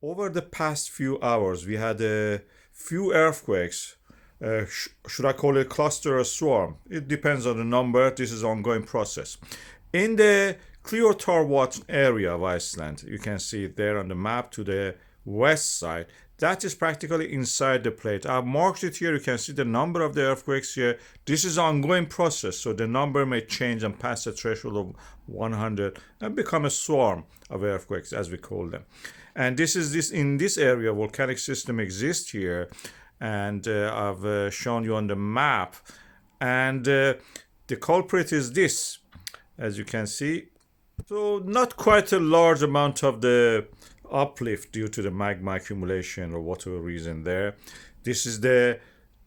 Over the past few hours, we had a few earthquakes. Should I call it cluster or swarm? It depends on the number. This is an ongoing process. In the Grjótárvatn area of Iceland, you can see it there on the map to the west side. That is practically inside the plate. I've marked it here. You can see the number of the earthquakes here. This is an ongoing process, so the number may change and pass the threshold of 100 and become a swarm of earthquakes, as we call them. And this is in this area, volcanic system exists here, and I've shown you on the map. And the culprit is this, as you can see. So not quite a large amount of the uplift due to the magma accumulation or whatever reason there. This is the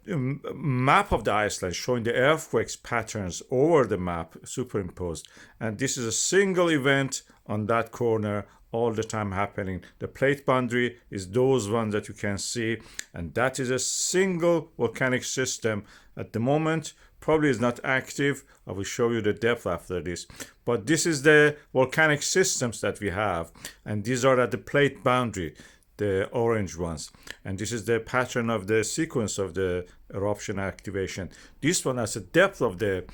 map of the Iceland showing the earthquakes patterns over the map superimposed, and this is a single event on that corner all the time happening. The plate boundary is those ones that you can see, and that is a single volcanic system at the moment. Probably is not active. I will show you the depth after this, but this is the volcanic systems that we have, and these are at the plate boundary, the orange ones, and this is the pattern of the sequence of the eruption activation. This one has a depth of the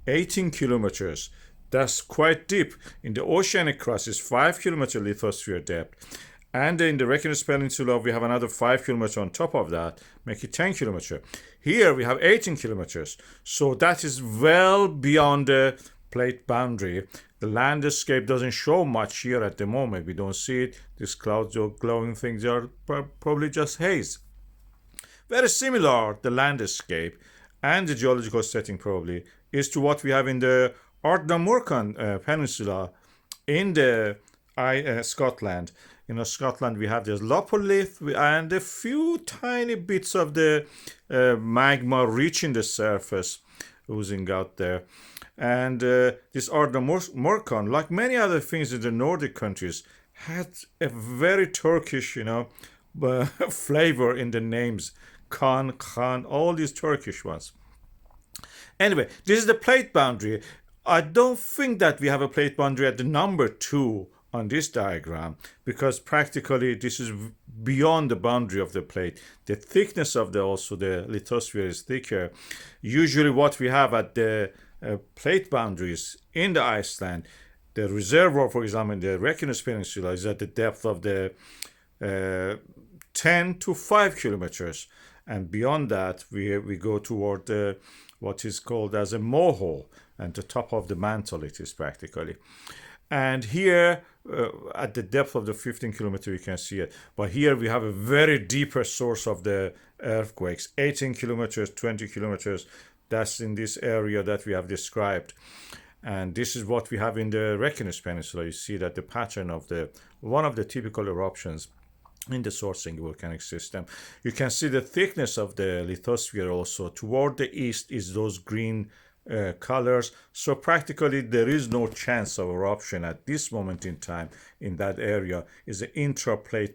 18 kilometers. That's quite deep. In the oceanic crust is 5-kilometer lithosphere depth, and in the Reykjanes Peninsula we have another 5 kilometers on top of that, make it 10 kilometers. Here we have 18 kilometers, so that is well beyond the plate boundary. The landscape doesn't show much here at the moment. We don't see it. These clouds or glowing things are probably just haze. Very similar, the landscape and the geological setting probably is to what we have in the Ardnamurchan Peninsula in the Scotland. In Scotland we have this Lopolith and a few tiny bits of the magma reaching the surface, oozing out there. And this Ardnamurchan, like many other things in the Nordic countries, had a very Turkish, flavor in the names. Khan, all these Turkish ones. Anyway, this is the plate boundary. I don't think that we have a plate boundary at the number 2 on this diagram, because practically this is beyond the boundary of the plate. The thickness of the lithosphere is thicker. Usually what we have at the plate boundaries in the Iceland, the reservoir, for example, in the Reykjanes Peninsula is at the depth of the 10 to 5 kilometers. And beyond that, we go toward what is called as a mohole, and the top of the mantle it is practically. And here, at the depth of the 15 kilometer, you can see it. But here we have a very deeper source of the earthquakes, 18 kilometers, 20 kilometers. That's in this area that we have described. And this is what we have in the Reykjanes Peninsula. You see that the pattern of one of the typical eruptions in the sourcing volcanic system. You can see the thickness of the lithosphere also. Toward the east is those green colors. So practically there is no chance of eruption at this moment in time in that area. Is the intraplate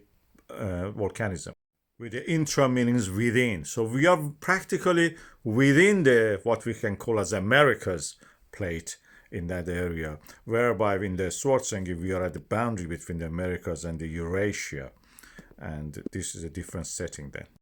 volcanism. With the intra means within. So we are practically within the what we can call as America's plate in that area, whereby in the Schwarzenegger we are at the boundary between the Americas and the Eurasia. And this is a different setting then.